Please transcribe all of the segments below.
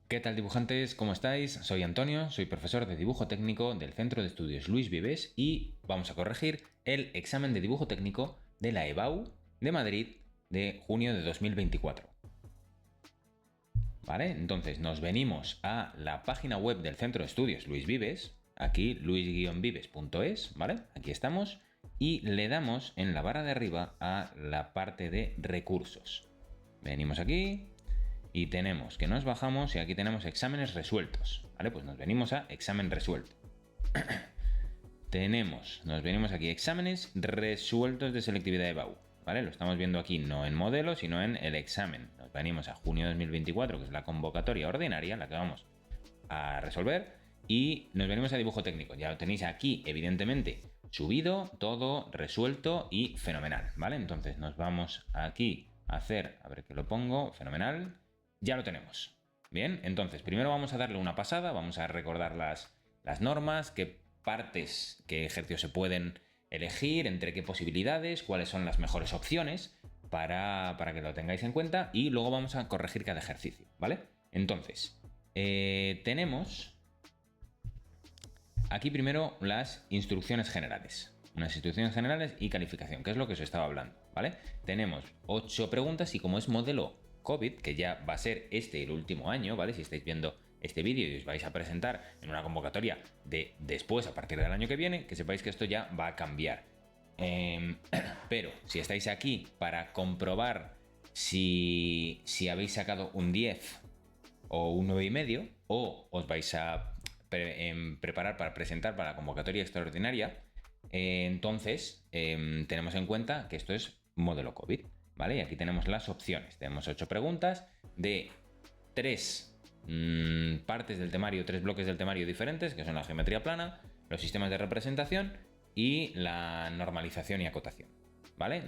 ¿Qué tal, dibujantes? ¿Cómo estáis? Soy Antonio, soy profesor de dibujo técnico del Centro de Estudios Luis Vives y vamos a corregir el examen de dibujo técnico de la EBAU de Madrid de junio de 2024. ¿Vale? Entonces nos venimos a la página web del Centro de Estudios Luis Vives, aquí luis-vives.es, ¿vale? Aquí estamos, y le damos en la barra de arriba a la parte de recursos. Venimos aquí y tenemos que nos bajamos y aquí tenemos exámenes resueltos, ¿vale? Pues nos venimos a examen resuelto. Nos venimos aquí, exámenes resueltos de selectividad EBAU, ¿vale? Lo estamos viendo aquí no en modelo, sino en el examen. Nos venimos a junio de 2024, que es la convocatoria ordinaria, la que vamos a resolver, y nos venimos a dibujo técnico. Ya lo tenéis aquí, evidentemente, subido, todo resuelto y fenomenal, ¿vale? Entonces nos vamos aquí a hacer, a ver que lo pongo, fenomenal, ya lo tenemos. Bien, entonces primero vamos a darle una pasada, vamos a recordar las normas, qué partes, qué ejercicios se pueden elegir, entre qué posibilidades, cuáles son las mejores opciones para que lo tengáis en cuenta, y luego vamos a corregir cada ejercicio, ¿vale? Entonces, tenemos aquí primero las instrucciones generales. Unas instrucciones generales y calificación, que es lo que os estaba hablando, ¿vale? Tenemos 8 preguntas y como es modelo COVID, que ya va a ser el último año, ¿vale? Si estáis viendo este vídeo y os vais a presentar en una convocatoria de después, a partir del año que viene, que sepáis que esto ya va a cambiar. Pero si estáis aquí para comprobar si habéis sacado un 10 o un 9,5, o os vais a preparar para presentar para la convocatoria extraordinaria, entonces tenemos en cuenta que esto es modelo COVID, ¿vale? Y aquí tenemos las opciones. Tenemos 8 preguntas de 3 partes del temario, 3 bloques del temario diferentes, que son la geometría plana, los sistemas de representación y la normalización y acotación, ¿vale?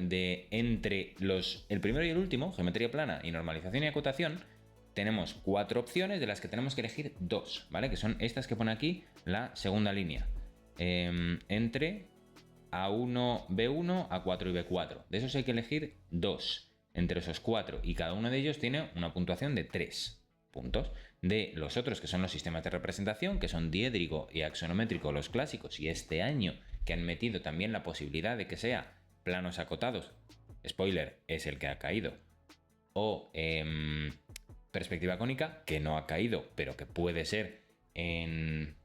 Entre el primero y el último, geometría plana y normalización y acotación, tenemos 4 opciones de las que tenemos que elegir 2, ¿vale? Que son estas que pone aquí la segunda línea. Entre A1, B1, A4 y B4. De esos hay que elegir 2 entre esos 4 y cada uno de ellos tiene una puntuación de 3 puntos. De los otros, que son los sistemas de representación, que son diédrico y axonométrico, los clásicos, y este año que han metido también la posibilidad de que sea planos acotados, spoiler, es el que ha caído, o perspectiva cónica, que no ha caído, pero que puede ser en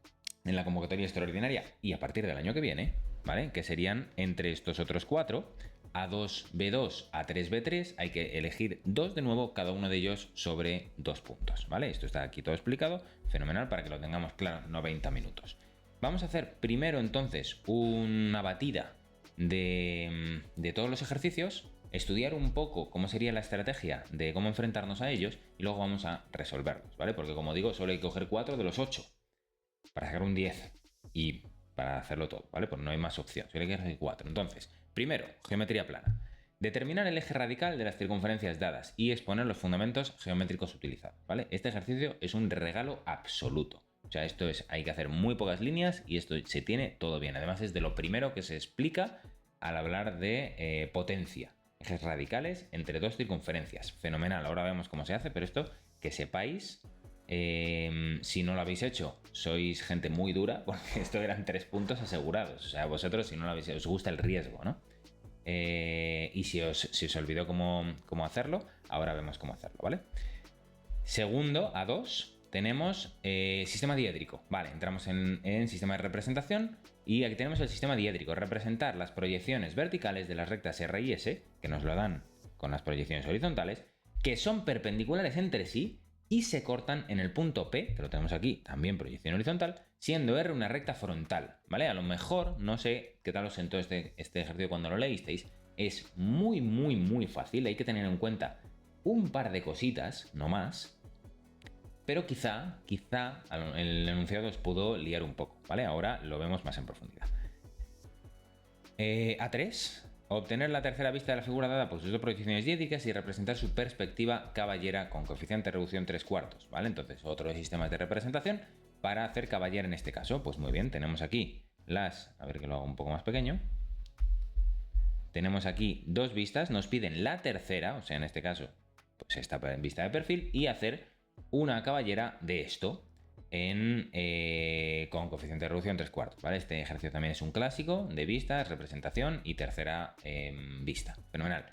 la convocatoria extraordinaria y a partir del año que viene, ¿vale? Que serían entre estos otros 4, A2, B2, A3, B3, hay que elegir 2 de nuevo, cada uno de ellos sobre 2 puntos, ¿vale? Esto está aquí todo explicado, fenomenal, para que lo tengamos claro, 90 minutos. Vamos a hacer primero entonces una batida de todos los ejercicios, estudiar un poco cómo sería la estrategia de cómo enfrentarnos a ellos y luego vamos a resolverlos, ¿vale? Porque como digo, solo hay que coger 4 de los 8 para sacar un 10 y para hacerlo todo, ¿vale? Pues no hay más opción, solo hay que hacer 4. Entonces, primero, geometría plana. Determinar el eje radical de las circunferencias dadas y exponer los fundamentos geométricos utilizados, ¿vale? Este ejercicio es un regalo absoluto. O sea, hay que hacer muy pocas líneas y esto se tiene todo bien. Además, es de lo primero que se explica al hablar de potencia. Ejes radicales entre 2 circunferencias. Fenomenal, ahora vemos cómo se hace, pero esto que sepáis, si no lo habéis hecho, sois gente muy dura, porque esto eran 3 puntos asegurados. O sea, vosotros, si no lo habéis hecho, os gusta el riesgo, ¿no? Y si os olvidó cómo hacerlo, ahora vemos cómo hacerlo, ¿vale? Segundo, A2, tenemos sistema diédrico. Vale, entramos en sistema de representación y aquí tenemos el sistema diédrico. Representar las proyecciones verticales de las rectas R y S, que nos lo dan con las proyecciones horizontales, que son perpendiculares entre sí y se cortan en el punto P, que lo tenemos aquí, también proyección horizontal, siendo R una recta frontal, ¿vale? A lo mejor, no sé qué tal os sentó este ejercicio cuando lo leísteis, es muy, muy, muy fácil, hay que tener en cuenta un par de cositas, no más, pero quizá el enunciado os pudo liar un poco, ¿vale? Ahora lo vemos más en profundidad. A3, obtener la tercera vista de la figura dada por sus 2 proyecciones diédricas y representar su perspectiva caballera con coeficiente de reducción 3/4, ¿vale? Entonces, otro de sistemas de representación para hacer caballera en este caso. Pues muy bien, tenemos aquí a ver que lo hago un poco más pequeño. Tenemos aquí 2 vistas, nos piden la tercera, o sea, en este caso, pues esta vista de perfil, y hacer una caballera de esto con coeficiente de reducción 3/4, ¿vale? Este ejercicio también es un clásico de vistas, representación y tercera vista. Fenomenal.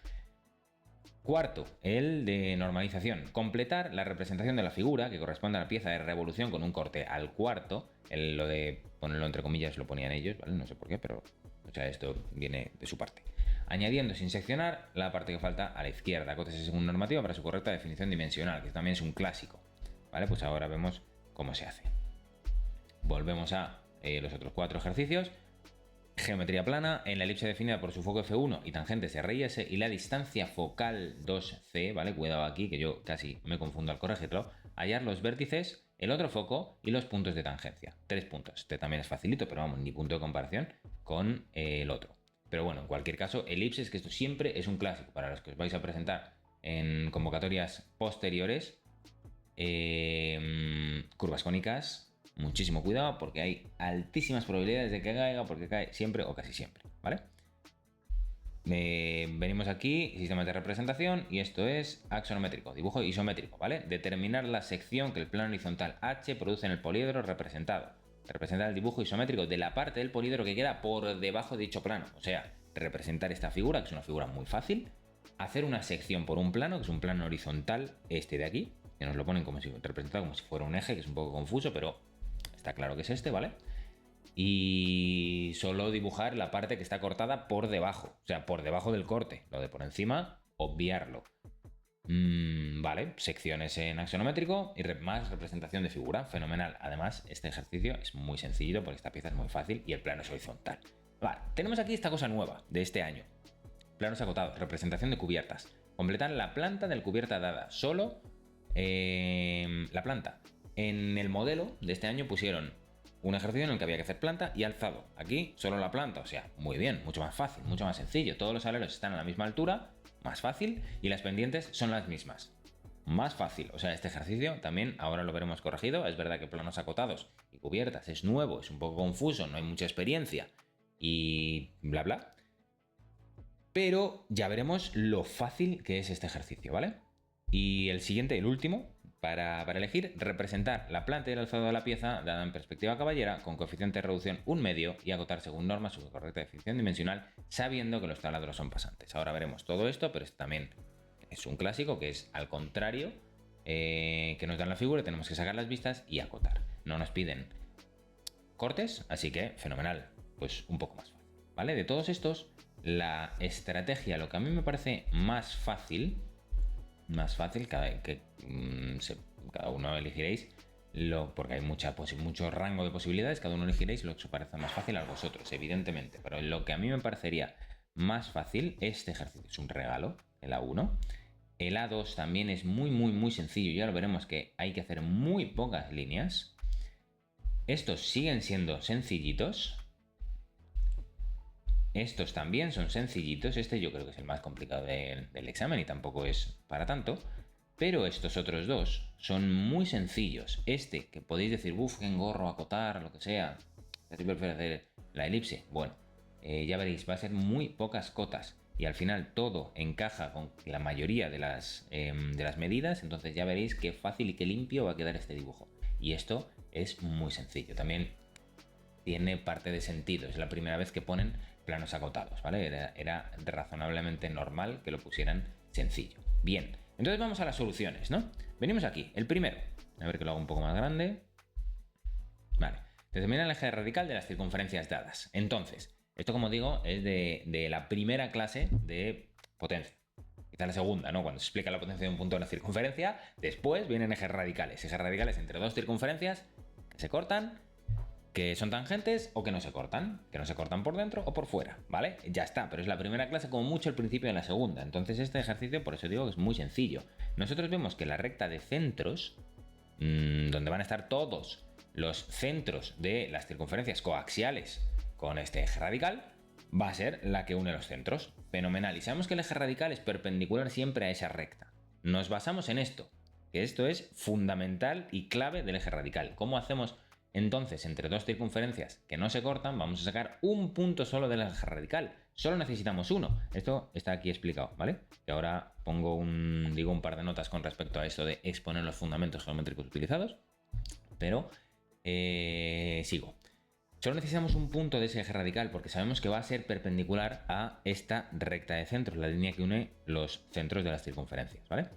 Cuarto, el de normalización. Completar la representación de la figura que corresponde a la pieza de revolución con un corte al cuarto. Lo de ponerlo entre comillas lo ponían ellos, ¿vale? No sé por qué, pero o sea, esto viene de su parte. Añadiendo sin seccionar la parte que falta a la izquierda. Acótese según normativa para su correcta definición dimensional, que también es un clásico. ¿Vale? Pues ahora vemos cómo se hace. Volvemos a los otros 4 ejercicios. Geometría plana, en la elipse definida por su foco F1 y tangentes RIS y la distancia focal 2C, ¿vale? Cuidado aquí, que yo casi me confundo al corregirlo. Hallar los vértices, el otro foco y los puntos de tangencia. 3 puntos. Este también es facilito, pero vamos, ni punto de comparación con el otro. Pero bueno, en cualquier caso, elipses, que esto siempre es un clásico para los que os vais a presentar en convocatorias posteriores. Curvas cónicas, muchísimo cuidado porque hay altísimas probabilidades de que caiga, porque cae siempre o casi siempre, ¿vale? Venimos aquí, sistemas de representación, y esto es axonométrico, dibujo isométrico, ¿vale? Determinar la sección que el plano horizontal H produce en el poliedro representado. Representar el dibujo isométrico de la parte del poliedro que queda por debajo de dicho plano. O sea, representar esta figura, que es una figura muy fácil. Hacer una sección por un plano, que es un plano horizontal, este de aquí, que nos lo ponen como si representado como si fuera un eje, que es un poco confuso, pero está claro que es este, ¿vale? Y solo dibujar la parte que está cortada por debajo, o sea, por debajo del corte. Lo de por encima, obviarlo. Vale, secciones en axonométrico y más representación de figura, fenomenal. Además, este ejercicio es muy sencillo porque esta pieza es muy fácil y el plano es horizontal. Vale, tenemos aquí esta cosa nueva de este año. Planos acotados, representación de cubiertas. Completar la planta del cubierta dada, solo la planta. En el modelo de este año pusieron un ejercicio en el que había que hacer planta y alzado. Aquí solo la planta, o sea, muy bien, mucho más fácil, mucho más sencillo. Todos los aleros están a la misma altura, más fácil, y las pendientes son las mismas. Más fácil, o sea, este ejercicio también ahora lo veremos corregido. Es verdad que planos acotados y cubiertas es nuevo, es un poco confuso, no hay mucha experiencia y bla bla. Pero ya veremos lo fácil que es este ejercicio, ¿vale? Y el siguiente, el último, para elegir, representar la planta y el alzado de la pieza dada en perspectiva caballera con coeficiente de reducción 1/2 y acotar según norma su correcta definición dimensional, sabiendo que los taladros son pasantes. Ahora veremos todo esto, pero este también es un clásico que es al contrario, que nos dan la figura, tenemos que sacar las vistas y acotar. No nos piden cortes, así que fenomenal, pues un poco más fácil, ¿vale? De todos estos, la estrategia, lo que a mí me parece más fácil, cada uno elegiréis, porque hay mucho rango de posibilidades, cada uno elegiréis lo que os parezca más fácil a vosotros, evidentemente, pero lo que a mí me parecería más fácil, este ejercicio es un regalo, el A1. El A2 también es muy sencillo, ya lo veremos que hay que hacer muy pocas líneas. Estos siguen siendo sencillitos. Estos también son sencillitos. Este yo creo que es el más complicado del examen y tampoco es para tanto. Pero estos otros dos son muy sencillos. Este, que podéis decir, uff, que engorro, acotar, lo que sea. Si prefiero hacer la elipse. Bueno, ya veréis, va a ser muy pocas cotas. Y al final todo encaja con la mayoría de las medidas. Entonces ya veréis qué fácil y qué limpio va a quedar este dibujo. Y esto es muy sencillo. También tiene parte de sentido. Es la primera vez que ponen planos acotados, ¿vale? Era razonablemente normal que lo pusieran sencillo. Bien, entonces vamos a las soluciones, ¿no? Venimos aquí, el primero. A ver que lo hago un poco más grande. Vale, determina el eje radical de las circunferencias dadas. Entonces, esto como digo es de la primera clase de potencia. Quizá la segunda, ¿no? Cuando se explica la potencia de un punto de la circunferencia, después vienen ejes radicales. Ejes radicales entre dos circunferencias que se cortan, que son tangentes o que no se cortan por dentro o por fuera, ¿vale? Ya está, pero es la primera clase como mucho el principio de la segunda. Entonces este ejercicio, por eso digo que es muy sencillo. Nosotros vemos que la recta de centros, donde van a estar todos los centros de las circunferencias coaxiales con este eje radical, va a ser la que une los centros. Fenomenal. Y sabemos que el eje radical es perpendicular siempre a esa recta. Nos basamos en esto, que esto es fundamental y clave del eje radical. ¿Cómo hacemos Entonces, entre dos circunferencias que no se cortan, vamos a sacar un punto solo del eje radical. Solo necesitamos uno. Esto está aquí explicado, ¿vale? Y ahora digo un par de notas con respecto a esto de exponer los fundamentos geométricos utilizados. Pero sigo. Solo necesitamos un punto de ese eje radical porque sabemos que va a ser perpendicular a esta recta de centros, la línea que une los centros de las circunferencias, ¿vale?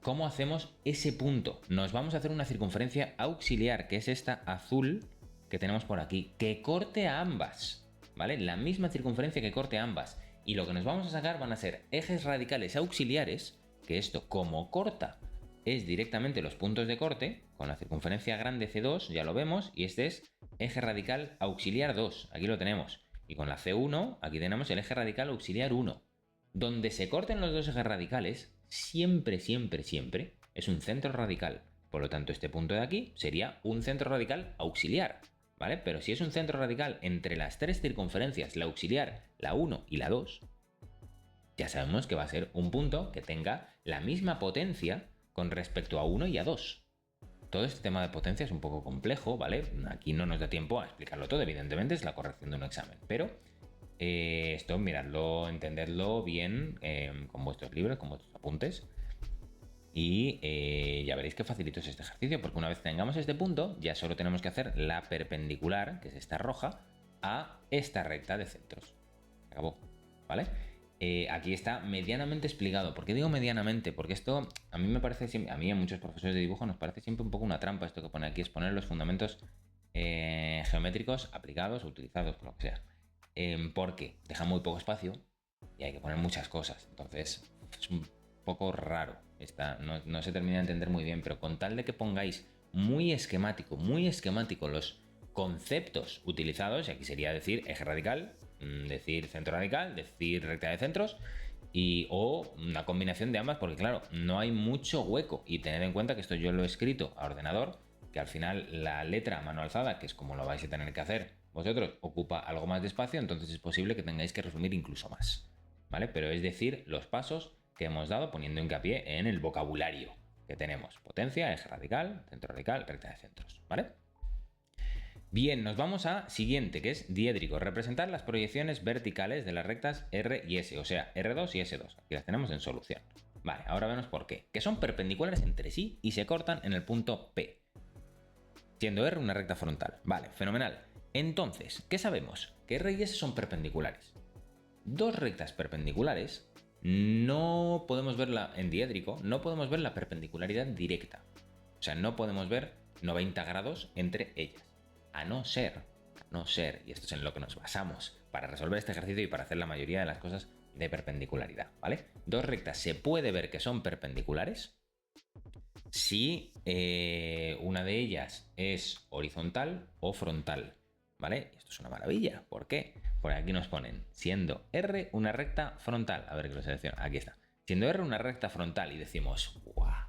¿Cómo hacemos ese punto? Nos vamos a hacer una circunferencia auxiliar, que es esta azul que tenemos por aquí, que corte a ambas, ¿vale? La misma circunferencia que corte a ambas. Y lo que nos vamos a sacar van a ser ejes radicales auxiliares, que esto como corta es directamente los puntos de corte, con la circunferencia grande C2, ya lo vemos, y este es eje radical auxiliar 2, aquí lo tenemos. Y con la C1, aquí tenemos el eje radical auxiliar 1. Donde se corten los dos ejes radicales, siempre, siempre, siempre es un centro radical. Por lo tanto, este punto de aquí sería un centro radical auxiliar, ¿vale? Pero si es un centro radical entre las tres circunferencias, la auxiliar, la 1 y la 2, ya sabemos que va a ser un punto que tenga la misma potencia con respecto a 1 y a 2. Todo este tema de potencia es un poco complejo, ¿vale? Aquí no nos da tiempo a explicarlo todo, evidentemente es la corrección de un examen, pero esto miradlo, entendedlo bien con vuestros libros, con vuestros apuntes, y ya veréis que facilito es este ejercicio, porque una vez tengamos este punto, ya solo tenemos que hacer la perpendicular, que es esta roja, a esta recta de centros. Se acabó, ¿vale? Aquí está medianamente explicado. ¿Por qué digo medianamente? Porque esto a mí me parece, a mí y a muchos profesores de dibujo nos parece siempre un poco una trampa esto que pone aquí, es poner los fundamentos geométricos aplicados o utilizados, por lo que sea. Porque deja muy poco espacio y hay que poner muchas cosas. Entonces es un poco raro. No se termina de entender muy bien, pero con tal de que pongáis muy esquemático los conceptos utilizados, y aquí sería decir eje radical, decir centro radical, decir recta de centros, o una combinación de ambas, porque claro, no hay mucho hueco, y tened en cuenta que esto yo lo he escrito a ordenador, que al final la letra a mano alzada, que es como lo vais a tener que hacer vosotros, ocupa algo más de espacio, entonces es posible que tengáis que resumir incluso más, ¿vale? Pero es decir, los pasos que hemos dado poniendo hincapié en el vocabulario que tenemos: potencia, eje radical, centro radical, recta de centros, ¿vale? Bien, nos vamos a siguiente, que es diédrico, representar las proyecciones verticales de las rectas R y S, o sea, R2 y S2. Aquí las tenemos en solución. Vale, ahora vemos por qué. Que son perpendiculares entre sí y se cortan en el punto P, siendo R una recta frontal. Vale, fenomenal. Entonces, ¿qué sabemos? Que R y S son perpendiculares. Dos rectas perpendiculares no podemos verla en diédrico, no podemos ver la perpendicularidad directa. O sea, no podemos ver 90 grados entre ellas. A no ser, y esto es en lo que nos basamos para resolver este ejercicio y para hacer la mayoría de las cosas de perpendicularidad, ¿vale? Dos rectas se puede ver que son perpendiculares si una de ellas es horizontal o frontal, ¿vale? Esto es una maravilla. ¿Por qué? Porque aquí nos ponen, siendo R una recta frontal. A ver que lo selecciono. Aquí está. Siendo R una recta frontal y decimos, ¡guau!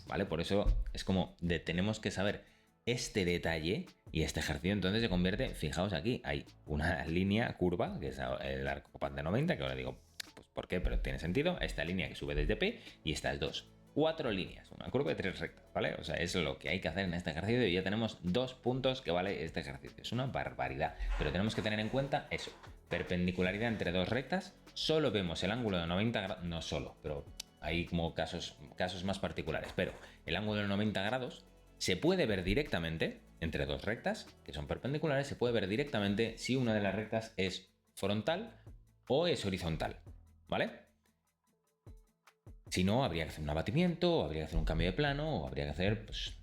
¿Vale? Por eso es como tenemos que saber este detalle, y este ejercicio entonces se convierte, fijaos aquí, hay una línea curva, que es el arco de 90, que ahora digo, pues ¿por qué? Pero tiene sentido. Esta línea que sube desde P y estas dos. 4 líneas, una curva de 3 rectas, ¿vale? O sea, eso es lo que hay que hacer en este ejercicio y ya tenemos 2 puntos que vale este ejercicio. Es una barbaridad, pero tenemos que tener en cuenta eso. Perpendicularidad entre dos rectas, solo vemos el ángulo de 90 grados, no solo, pero hay como casos más particulares, pero el ángulo de 90 grados se puede ver directamente entre dos rectas que son perpendiculares, se puede ver directamente si una de las rectas es frontal o es horizontal, ¿vale? Si no, habría que hacer un abatimiento, o habría que hacer un cambio de plano, o habría que hacer pues,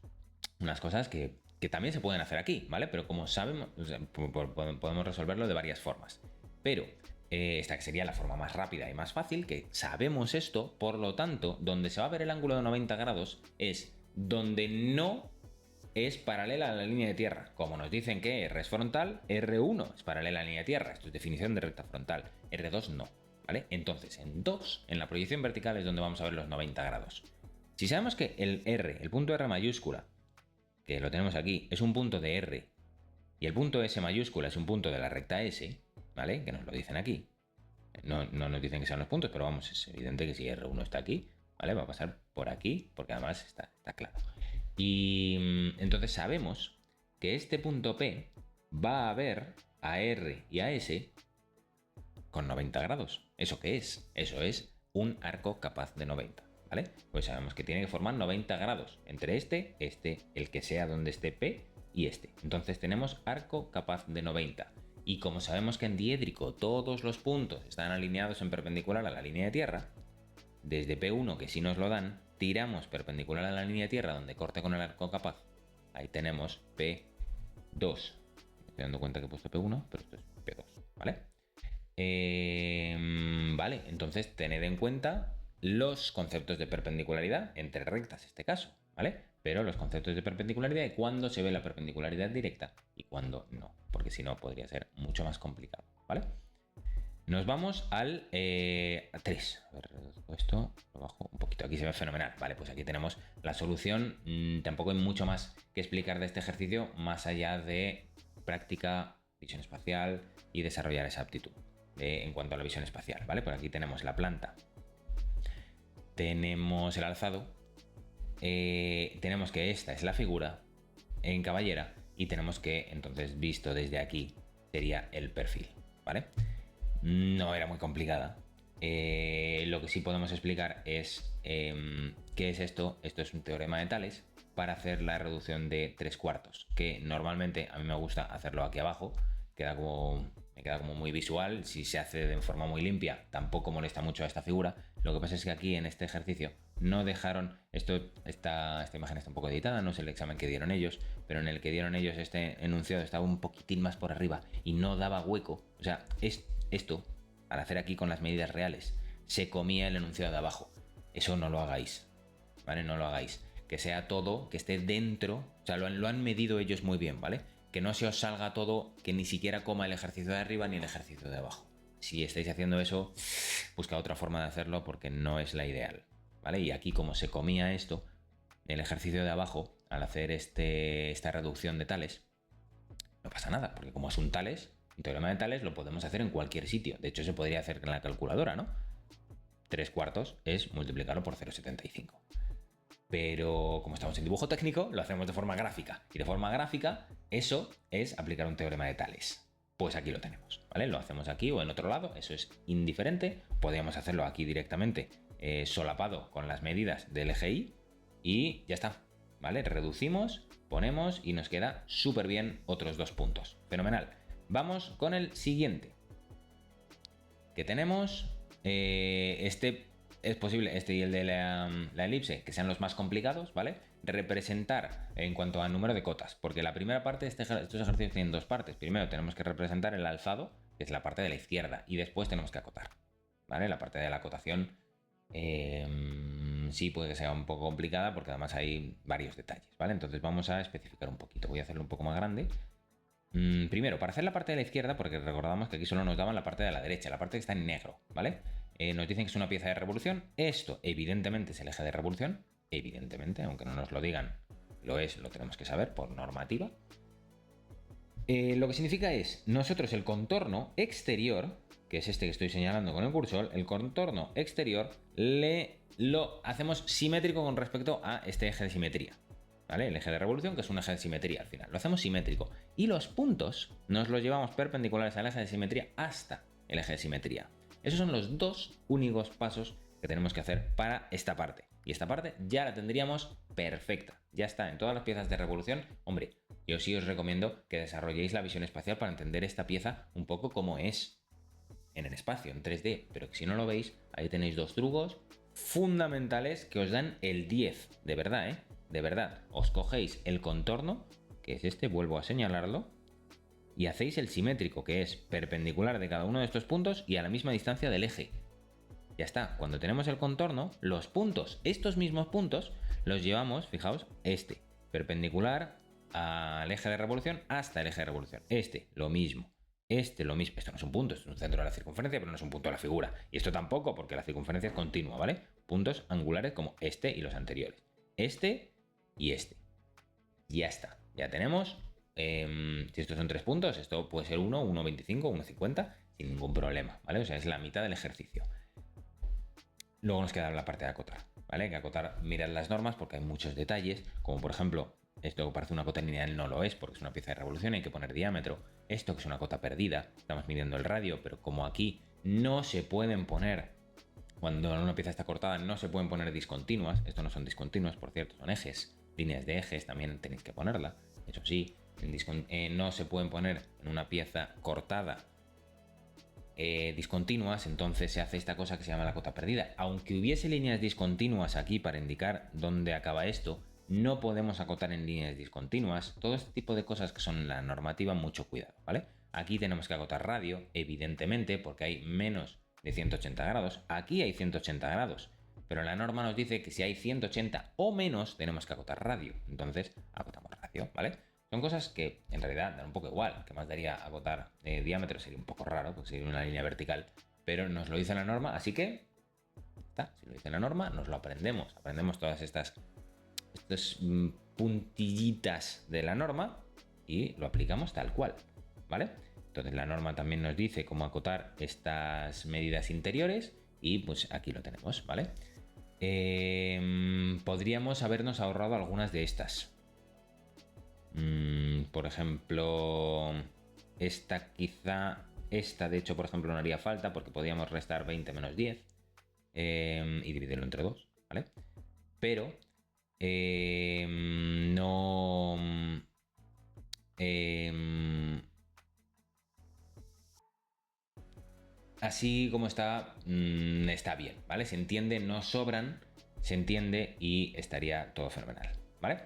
unas cosas que también se pueden hacer aquí, ¿vale? Pero como sabemos, o sea, podemos resolverlo de varias formas. Pero esta que sería la forma más rápida y más fácil, que sabemos esto, por lo tanto, donde se va a ver el ángulo de 90 grados es donde no es paralela a la línea de tierra. Como nos dicen que R es frontal, R1 es paralela a la línea de tierra. Esto es definición de recta frontal. R2 no. ¿Vale? Entonces, en la proyección vertical es donde vamos a ver los 90 grados. Si sabemos que el R, el punto R mayúscula, que lo tenemos aquí, es un punto de R, y el punto S mayúscula es un punto de la recta S, ¿vale? Que nos lo dicen aquí. No nos dicen que sean los puntos, pero vamos, es evidente que si R1 está aquí, ¿vale? Va a pasar por aquí, porque además está claro. Y entonces sabemos que este punto P va a ver a R y a S con 90 grados. ¿Eso qué es? Eso es un arco capaz de 90, ¿vale? Pues sabemos que tiene que formar 90 grados entre el que sea donde esté P y este. Entonces tenemos arco capaz de 90. Y como sabemos que en diédrico todos los puntos están alineados en perpendicular a la línea de tierra, desde P1, que sí nos lo dan, tiramos perpendicular a la línea de tierra donde corte con el arco capaz. Ahí tenemos P2. Me estoy dando cuenta que he puesto P1, pero esto es P2, ¿vale? Vale, entonces tened en cuenta los conceptos de perpendicularidad entre rectas, en este caso, ¿vale? Pero los conceptos de perpendicularidad y cuándo se ve la perpendicularidad directa y cuándo no, porque si no podría ser mucho más complicado, ¿vale? Nos vamos al 3. A ver, reduzco esto, lo bajo un poquito. Aquí se ve fenomenal. Vale, pues aquí tenemos la solución. Tampoco hay mucho más que explicar de este ejercicio, más allá de práctica, visión espacial y desarrollar esa aptitud en cuanto a la visión espacial, ¿vale? Por aquí tenemos la planta, tenemos el alzado, tenemos que esta es la figura en caballera y tenemos que, entonces, visto desde aquí, sería el perfil, ¿vale? No era muy complicada. Lo que sí podemos explicar es qué es esto. Esto es un teorema de Tales para hacer la reducción de 3/4, que normalmente a mí me gusta hacerlo aquí abajo, me queda como muy visual. Si se hace de forma muy limpia tampoco molesta mucho a esta figura. Lo que pasa es que aquí en este ejercicio no dejaron, esta imagen está un poco editada, no es el examen que dieron ellos, pero en el que dieron ellos este enunciado estaba un poquitín más por arriba y no daba hueco. O sea, esto, al hacer aquí con las medidas reales, se comía el enunciado de abajo. Eso no lo hagáis, ¿vale? No lo hagáis. Que sea todo, que esté dentro, o sea, lo han medido ellos muy bien, ¿vale? Que no se os salga todo, que ni siquiera coma el ejercicio de arriba ni el ejercicio de abajo. Si estáis haciendo eso, busca otra forma de hacerlo porque no es la ideal, ¿vale? Y aquí, como se comía esto, el ejercicio de abajo, al hacer esta reducción de Tales, no pasa nada, porque como es un Tales, un teorema de Tales lo podemos hacer en cualquier sitio. De hecho, se podría hacer en la calculadora, ¿no? 3/4 es multiplicarlo por 0,75. Pero como estamos en dibujo técnico, lo hacemos de forma gráfica. Y de forma gráfica, eso es aplicar un teorema de Tales. Pues aquí lo tenemos, ¿vale? Lo hacemos aquí o en otro lado, eso es indiferente. Podríamos hacerlo aquí directamente, solapado con las medidas del eje Y, y ya está, ¿vale? Reducimos, ponemos y nos queda súper bien otros 2 puntos. Fenomenal. Vamos con el siguiente. Que tenemos es posible, este y el de la elipse, que sean los más complicados, ¿vale? Representar en cuanto al número de cotas, porque la primera parte de estos ejercicios tienen 2 partes. Primero tenemos que representar el alzado, que es la parte de la izquierda, y después tenemos que acotar, ¿vale? La parte de la acotación sí puede que sea un poco complicada porque además hay varios detalles, ¿vale? Entonces vamos a especificar un poquito. Voy a hacerlo un poco más grande. Primero, para hacer la parte de la izquierda, porque recordamos que aquí solo nos daban la parte de la derecha, la parte que está en negro, ¿vale? Nos dicen que es una pieza de revolución. Esto, evidentemente, es el eje de revolución. Evidentemente, aunque no nos lo digan, lo es, lo tenemos que saber por normativa. Lo que significa es, nosotros el contorno exterior, que es este que estoy señalando con el cursor, el contorno exterior lo hacemos simétrico con respecto a este eje de simetría. ¿Vale? El eje de revolución, que es un eje de simetría al final. Lo hacemos simétrico. Y los puntos nos los llevamos perpendiculares al eje de simetría hasta el eje de simetría. Esos son los 2 únicos pasos que tenemos que hacer para esta parte. Y esta parte ya la tendríamos perfecta. Ya está en todas las piezas de revolución. Hombre, yo sí os recomiendo que desarrolléis la visión espacial para entender esta pieza un poco como es en el espacio, en 3D. Pero que si no lo veis, ahí tenéis 2 trucos fundamentales que os dan el 10. De verdad, ¿eh? De verdad, os cogéis el contorno, que es este, vuelvo a señalarlo, y hacéis el simétrico, que es perpendicular de cada uno de estos puntos y a la misma distancia del eje. Ya está, cuando tenemos el contorno, los puntos, estos mismos puntos, los llevamos, fijaos, perpendicular al eje de revolución hasta el eje de revolución. Lo mismo. Lo mismo. Esto no es un punto, esto es un centro de la circunferencia, pero no es un punto de la figura. Y esto tampoco, porque la circunferencia es continua, ¿vale? Puntos angulares como este y los anteriores. Y ya está, ya tenemos. Si estos son 3 puntos, esto puede ser 1, 1,25, 1,50 sin ningún problema, ¿vale? O sea, es la mitad del ejercicio. Luego nos queda la parte de acotar, ¿vale? Que acotar, mirad las normas porque hay muchos detalles, como por ejemplo Esto que parece una cota lineal no lo es, porque es una pieza de revolución, hay que poner diámetro. Esto que es una cota perdida, estamos midiendo el radio, pero como aquí no se pueden poner, cuando una pieza está cortada, no se pueden poner discontinuas. Esto no son discontinuas, por cierto, son ejes. Líneas de ejes también tenéis que ponerla. Eso sí, no se pueden poner en una pieza cortada discontinuas, entonces se hace esta cosa que se llama la cota perdida. Aunque hubiese líneas discontinuas aquí para indicar dónde acaba esto, no podemos acotar en líneas discontinuas. Todo este tipo de cosas que son en la normativa, mucho cuidado, ¿vale? Aquí tenemos que acotar radio, evidentemente, porque hay menos de 180 grados. Aquí hay 180 grados, pero la norma nos dice que si hay 180 o menos, tenemos que acotar radio. Entonces, acotamos radio, ¿vale? Son cosas que en realidad dan un poco igual, que más daría acotar diámetro, sería un poco raro, porque sería una línea vertical, pero nos lo dice la norma, así que está, si lo dice la norma, nos lo aprendemos. Aprendemos todas estas puntillitas de la norma y lo aplicamos tal cual, ¿vale? Entonces la norma también nos dice cómo acotar estas medidas interiores y pues aquí lo tenemos, ¿vale? Podríamos habernos ahorrado algunas de estas. Por ejemplo, esta de hecho, por ejemplo, no haría falta porque podríamos restar 20 menos 10 y dividirlo entre 2, ¿vale? Pero no... así como está, está bien, ¿vale? Se entiende, no sobran, se entiende y estaría todo fenomenal, ¿vale?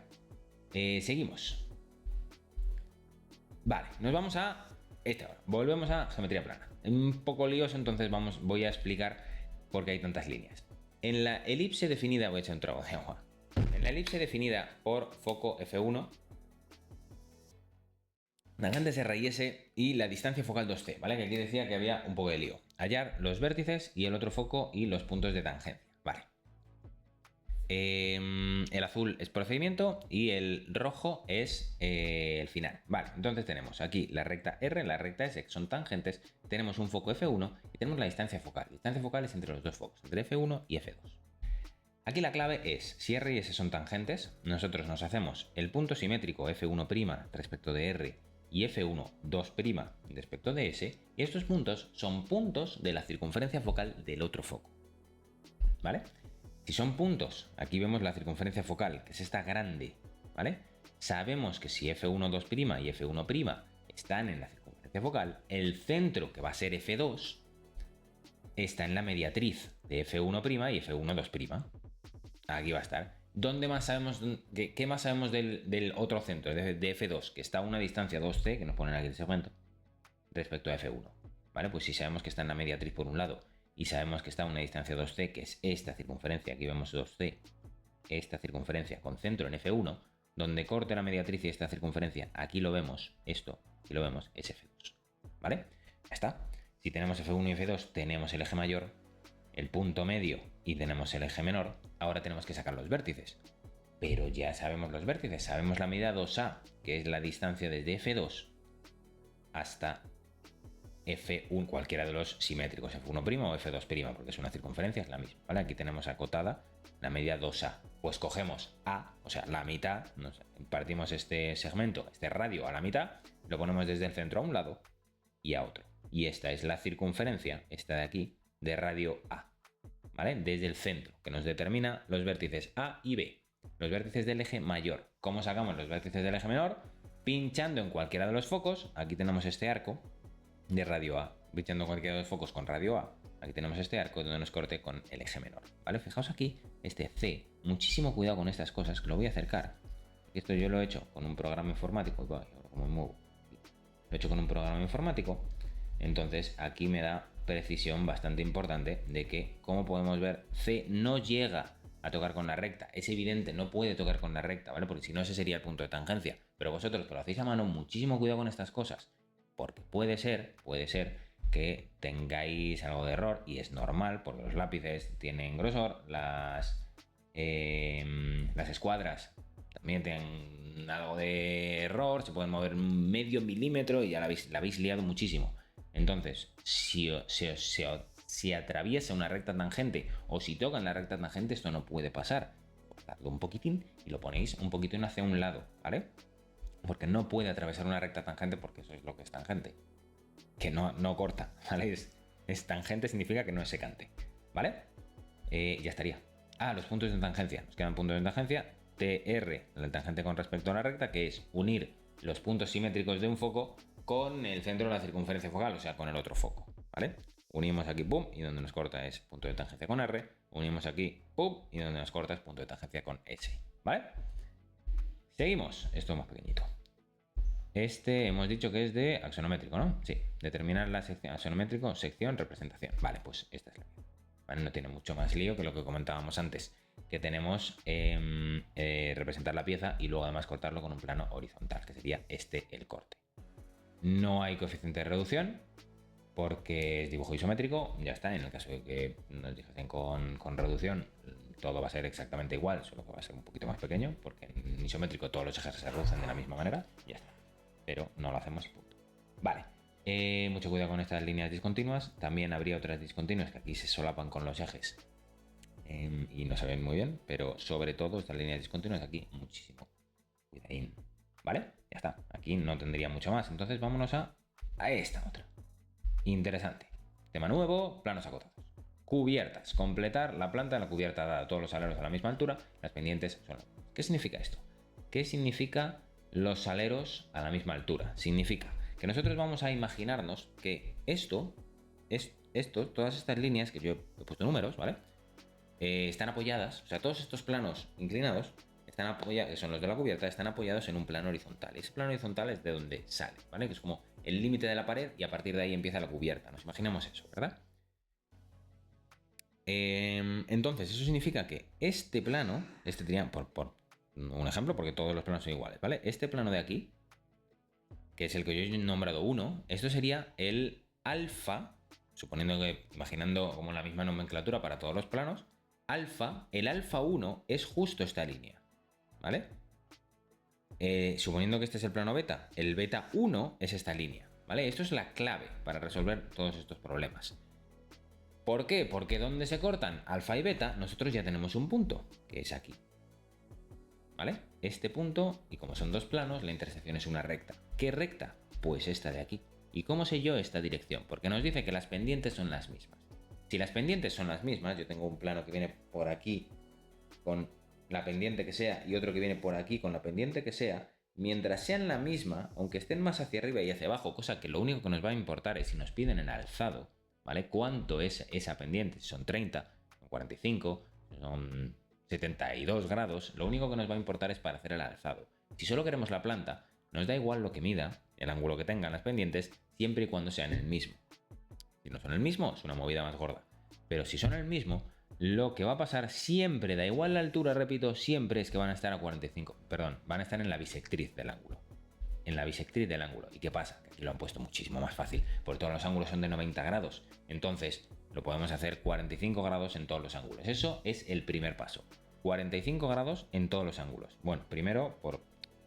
Seguimos. Vale, nos vamos a esta hora. Volvemos a geometría plana. Un poco lioso, entonces voy a explicar por qué hay tantas líneas. En la elipse definida, voy a echar un trago de agua. En la elipse definida por foco F1, tangentes R y S y la distancia focal 2C, ¿vale? Que aquí decía que había un poco de lío. Hallar los vértices y el otro foco y los puntos de tangencia, ¿vale? El azul es procedimiento y el rojo es el final. Vale, entonces tenemos aquí la recta R, la recta S, que son tangentes, tenemos un foco F1 y tenemos la distancia focal. La distancia focal es entre los dos focos, entre F1 y F2. Aquí la clave es, si R y S son tangentes, nosotros nos hacemos el punto simétrico F1' respecto de R y F1 2' respecto de S, y estos puntos son puntos de la circunferencia focal del otro foco, ¿vale? Si son puntos, aquí vemos la circunferencia focal, que es esta grande, ¿vale? Sabemos que si F1 2' y F1' están en la circunferencia focal, el centro, que va a ser F2, está en la mediatriz de F1' y F1 2'. Aquí va a estar. ¿Dónde más sabemos, qué más sabemos del otro centro, de F2, que está a una distancia 2C, que nos ponen aquí el segmento, respecto a F1? ¿Vale? Pues si sabemos que está en la mediatriz por un lado, y sabemos que está a una distancia 2C, que es esta circunferencia, aquí vemos 2C, esta circunferencia con centro en F1, donde corte la mediatriz y esta circunferencia, aquí lo vemos, esto, aquí lo vemos, es F2, ¿vale? Ya está. Si tenemos F1 y F2, tenemos el eje mayor, el punto medio y tenemos el eje menor, ahora tenemos que sacar los vértices. Pero ya sabemos los vértices, sabemos la medida 2A, que es la distancia desde F2 hasta F1, cualquiera de los simétricos, F1' o F2', porque es una circunferencia, es la misma, ¿vale? Aquí tenemos acotada la medida 2A. Pues cogemos A, o sea, la mitad, partimos este segmento, este radio a la mitad, lo ponemos desde el centro a un lado y a otro. Y esta es la circunferencia, esta de aquí, de radio A, ¿vale? Desde el centro, que nos determina los vértices A y B, los vértices del eje mayor. ¿Cómo sacamos los vértices del eje menor? Pinchando en cualquiera de los focos, aquí tenemos este arco de radio A, pinchando cualquiera de los focos con radio A, aquí tenemos este arco donde nos corte con el eje menor, ¿vale? Fijaos aquí, este C, muchísimo cuidado con estas cosas, que lo voy a acercar. Esto yo lo he hecho con un programa informático, como me muevo, lo he hecho con un programa informático, entonces aquí me da precisión bastante importante de que, como podemos ver, C no llega a tocar con la recta, es evidente, no puede tocar con la recta, ¿vale? Porque si no, ese sería el punto de tangencia, pero vosotros que lo hacéis a mano, muchísimo cuidado con estas cosas, porque puede ser que tengáis algo de error, y es normal porque los lápices tienen grosor, las escuadras también tienen algo de error, se pueden mover medio milímetro y ya la habéis liado muchísimo. Entonces, si atraviesa una recta tangente o si toca en la recta tangente, esto no puede pasar. cortadlo un poquitín y lo ponéis un poquitín hacia un lado, ¿vale? Porque no puede atravesar una recta tangente porque eso es lo que es tangente. Que no corta, ¿vale? Es tangente, significa que no es secante, ¿vale? Ya estaría. Los puntos de tangencia. Nos quedan puntos de tangencia. TR, la tangente con respecto a la recta, que es unir los puntos simétricos de un foco con el centro de la circunferencia focal, o sea, con el otro foco, ¿vale? Unimos aquí, pum, y donde nos corta es punto de tangencia con R. Unimos aquí, pum, y donde nos corta es punto de tangencia con S, ¿vale? Seguimos. Esto es más pequeñito. Este hemos dicho que es de axonométrico, ¿no? Sí, determinar la sección axonométrico, sección, representación. Vale, pues esta es la misma. Vale, no tiene mucho más lío que lo que comentábamos antes, que tenemos representar la pieza y luego además cortarlo con un plano horizontal, que sería este el corte. No hay coeficiente de reducción porque es dibujo isométrico, ya está. En el caso de que nos dijesen con reducción, todo va a ser exactamente igual, solo que va a ser un poquito más pequeño, porque en isométrico todos los ejes se reducen de la misma manera, ya está. Pero no lo hacemos y punto. Vale, mucho cuidado con estas líneas discontinuas. También habría otras discontinuas que aquí se solapan con los ejes y no se ven muy bien, pero sobre todo estas líneas discontinuas aquí muchísimo cuidadín. Vale, ya está. Aquí no tendría mucho más. Entonces vámonos a esta otra. Interesante. Tema nuevo, planos acotados. Cubiertas. Completar la planta de la cubierta dada todos los aleros a la misma altura. Las pendientes son... ¿Qué significa esto? ¿Qué significa los aleros a la misma altura? Significa que nosotros vamos a imaginarnos que todas estas líneas que yo he puesto números, ¿vale? Están apoyadas, o sea, todos estos planos inclinados están apoyados, que son los de la cubierta, están apoyados en un plano horizontal. Ese plano horizontal es de donde sale, ¿vale? Que es como el límite de la pared y a partir de ahí empieza la cubierta. Nos imaginamos eso, ¿verdad? Entonces, eso significa que este plano, por un ejemplo, porque todos los planos son iguales, ¿vale? Este plano de aquí, que es el que yo he nombrado 1, esto sería el alfa, suponiendo que, imaginando como la misma nomenclatura para todos los planos, el alfa 1 es justo esta línea, ¿vale? Suponiendo que este es el plano beta, el beta 1 es esta línea, ¿vale? Esto es la clave para resolver todos estos problemas. ¿Por qué? Porque donde se cortan alfa y beta, nosotros ya tenemos un punto, que es aquí, ¿vale? Este punto, y como son dos planos, la intersección es una recta. ¿Qué recta? Pues esta de aquí. ¿Y cómo sé yo esta dirección? Porque nos dice que las pendientes son las mismas. Si las pendientes son las mismas, yo tengo un plano que viene por aquí con la pendiente que sea y otro que viene por aquí con la pendiente que sea, mientras sean la misma, aunque estén más hacia arriba y hacia abajo, cosa que lo único que nos va a importar es si nos piden en alzado, ¿vale? ¿Cuánto es esa pendiente? Si son 30, son 45, son 72 grados, lo único que nos va a importar es para hacer el alzado. Si solo queremos la planta, nos da igual lo que mida, el ángulo que tengan las pendientes, siempre y cuando sean el mismo. Si no son el mismo, es una movida más gorda. Pero si son el mismo, lo que va a pasar siempre, da igual la altura, repito, siempre es que van a estar a 45. Perdón, van a estar en la bisectriz del ángulo. En la bisectriz del ángulo. ¿Y qué pasa? Que aquí lo han puesto muchísimo más fácil, porque todos los ángulos son de 90 grados. Entonces, lo podemos hacer 45 grados en todos los ángulos. Eso es el primer paso. 45 grados en todos los ángulos. Bueno, primero,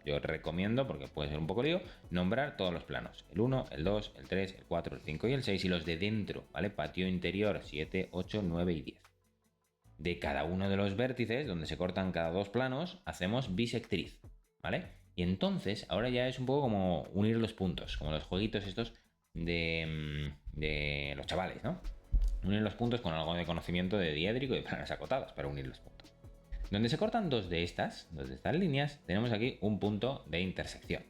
yo recomiendo, porque puede ser un poco lío, nombrar todos los planos. El 1, el 2, el 3, el 4, el 5 y el 6 y los de dentro, ¿vale? Patio interior 7, 8, 9 y 10. De cada uno de los vértices, donde se cortan cada dos planos, hacemos bisectriz, ¿vale? Y entonces, ahora ya es un poco como unir los puntos, como los jueguitos estos de los chavales, ¿no? Unir los puntos con algo de conocimiento de diédrico y de planos acotados para unir los puntos. Donde se cortan dos de estas líneas, tenemos aquí un punto de intersección.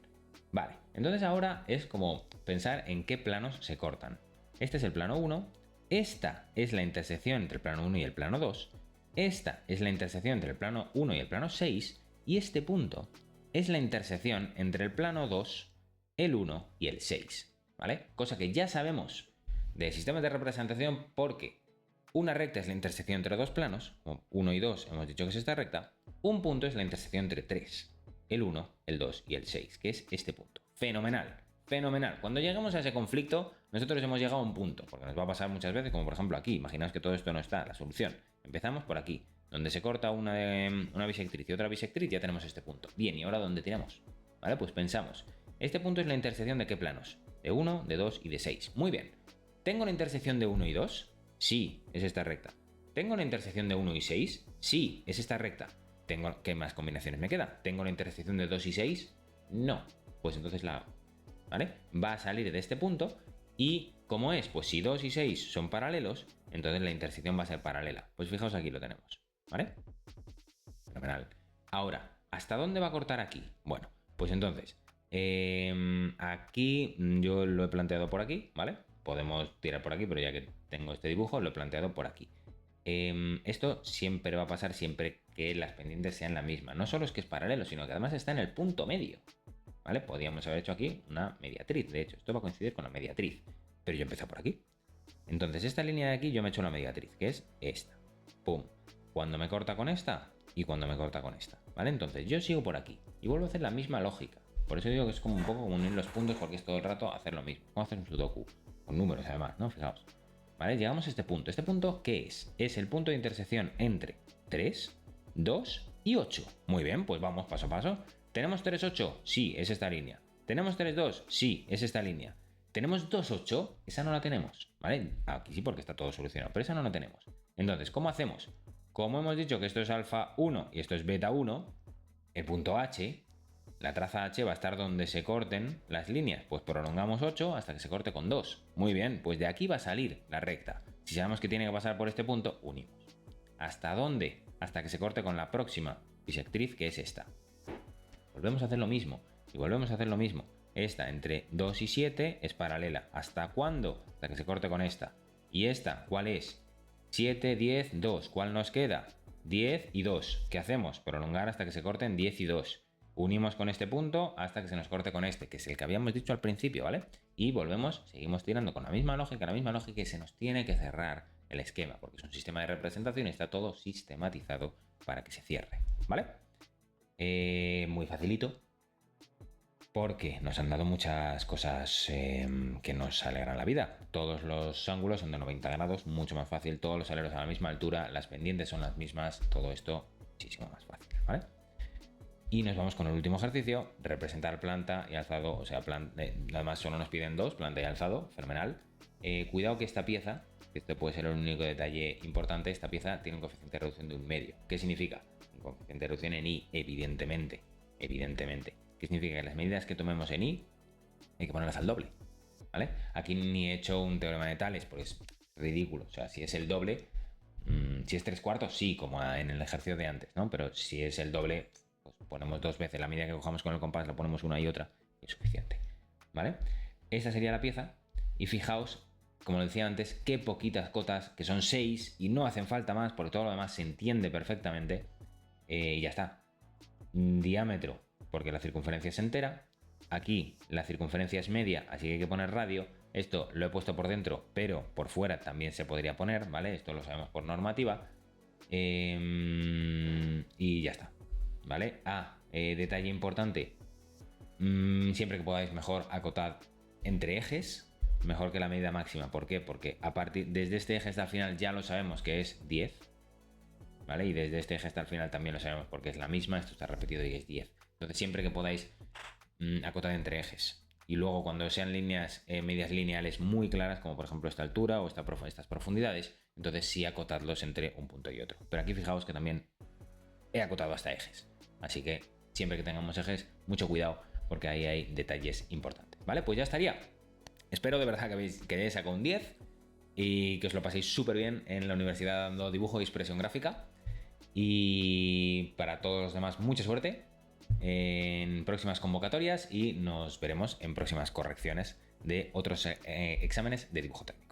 Vale, entonces ahora es como pensar en qué planos se cortan. Este es el plano 1, esta es la intersección entre el plano 1 y el plano 2, esta es la intersección entre el plano 1 y el plano 6, y este punto es la intersección entre el plano 2, el 1 y el 6, ¿vale? Cosa que ya sabemos de sistemas de representación porque una recta es la intersección entre dos planos, como 1 y 2 hemos dicho que es esta recta, un punto es la intersección entre 3, el 1, el 2 y el 6, que es este punto. Fenomenal, fenomenal. Cuando lleguemos a ese conflicto, nosotros hemos llegado a un punto, porque nos va a pasar muchas veces, como por ejemplo aquí, imaginaos que todo esto no está, la solución. Empezamos por aquí, donde se corta una bisectriz y otra bisectriz, ya tenemos este punto. Bien, ¿y ahora dónde tiramos? Vale, pues pensamos, este punto es la intersección de qué planos? De 1, de 2 y de 6. Muy bien. ¿Tengo la intersección de 1 y 2? Sí, es esta recta. ¿Tengo la intersección de 1 y 6? Sí, es esta recta. ¿Qué más combinaciones me quedan? ¿Tengo la intersección de 2 y 6? No. Pues entonces la hago, ¿vale? Va a salir de este punto y ¿cómo es? Pues si 2 y 6 son paralelos, entonces la intersección va a ser paralela. Pues fijaos, aquí lo tenemos, ¿vale? Fenomenal. Ahora, ¿hasta dónde va a cortar aquí? Bueno, pues entonces, aquí yo lo he planteado por aquí, ¿vale? Podemos tirar por aquí, pero ya que tengo este dibujo, lo he planteado por aquí. Esto siempre va a pasar siempre que las pendientes sean la misma. No solo es que es paralelo, sino que además está en el punto medio, ¿vale? Podríamos haber hecho aquí una mediatriz. De hecho, esto va a coincidir con la mediatriz, pero yo empecé por aquí. Entonces, esta línea de aquí yo me he hecho una mediatriz, que es esta. ¡Pum! Cuando me corta con esta y cuando me corta con esta, ¿vale? Entonces, yo sigo por aquí y vuelvo a hacer la misma lógica. Por eso digo que es como un poco como unir los puntos, porque es todo el rato hacer lo mismo. Como hacer un sudoku, con números además, ¿no? Fijaos. ¿Vale? Llegamos a este punto. ¿Este punto qué es? Es el punto de intersección entre 3, 2 y 8. Muy bien, pues vamos paso a paso. ¿Tenemos 3, 8? Sí, es esta línea. ¿Tenemos 3, 2? Sí, es esta línea. ¿Tenemos 2, 8? Esa no la tenemos, ¿vale? Aquí sí porque está todo solucionado, pero esa no la tenemos. Entonces, ¿cómo hacemos? Como hemos dicho que esto es alfa 1 y esto es beta 1, el punto H, la traza H va a estar donde se corten las líneas. Pues prolongamos 8 hasta que se corte con 2. Muy bien, pues de aquí va a salir la recta. Si sabemos que tiene que pasar por este punto, unimos. ¿Hasta dónde? Hasta que se corte con la próxima bisectriz, que es esta. Volvemos a hacer lo mismo. Y volvemos a hacer lo mismo. Esta entre 2 y 7 es paralela. ¿Hasta cuándo? Hasta que se corte con esta. ¿Y esta cuál es? 7, 10, 2. ¿Cuál nos queda? 10 y 2. ¿Qué hacemos? Prolongar hasta que se corten 10 y 2. Unimos con este punto hasta que se nos corte con este, que es el que habíamos dicho al principio, ¿vale? Y volvemos, seguimos tirando con la misma lógica y se nos tiene que cerrar el esquema, porque es un sistema de representación y está todo sistematizado para que se cierre, ¿vale? Muy facilito, porque nos han dado muchas cosas que nos alegran la vida. Todos los ángulos son de 90 grados, mucho más fácil, todos los aleros a la misma altura, las pendientes son las mismas, todo esto muchísimo más fácil, ¿vale? Y nos vamos con el último ejercicio, representar planta y alzado, o sea, además solo nos piden dos, planta y alzado, fenomenal. Cuidado que esta pieza, que este puede ser el único detalle importante, esta pieza tiene un coeficiente de reducción de 1,5. ¿Qué significa? Un coeficiente de reducción en I, evidentemente. ¿Qué significa? Que las medidas que tomemos en I hay que ponerlas al doble, ¿vale? Aquí ni he hecho un teorema de Tales, porque es ridículo, o sea, si es el doble, si es 3/4, sí, como en el ejercicio de antes, ¿no? Pero si es el doble, pues ponemos 2 veces, la medida que cojamos con el compás la ponemos una y otra y es suficiente, ¿vale? Esta sería la pieza y fijaos, como decía antes, qué poquitas cotas, que son 6 y no hacen falta más porque todo lo demás se entiende perfectamente y ya está. Diámetro, porque la circunferencia es entera. Aquí la circunferencia es media, así que hay que poner radio. Esto lo he puesto por dentro, pero por fuera también se podría poner, ¿vale? Esto lo sabemos por normativa. Y ya está, ¿vale? Detalle importante. Siempre que podáis, mejor acotad entre ejes, mejor que la medida máxima. ¿Por qué? Porque desde este eje hasta el final ya lo sabemos que es 10, ¿vale? Y desde este eje hasta el final también lo sabemos porque es la misma, esto está repetido y es 10. Entonces siempre que podáis, acotad entre ejes. Y luego cuando sean líneas, medidas lineales muy claras, como por ejemplo esta altura o estas profundidades, entonces sí acotadlos entre un punto y otro. Pero aquí fijaos que también he acotado hasta ejes. Así que siempre que tengamos ejes, mucho cuidado porque ahí hay detalles importantes. ¿Vale? Pues ya estaría. Espero de verdad que hayáis sacado un 10 y que os lo paséis súper bien en la universidad dando dibujo y expresión gráfica. Y para todos los demás, mucha suerte en próximas convocatorias y nos veremos en próximas correcciones de otros exámenes de dibujo técnico.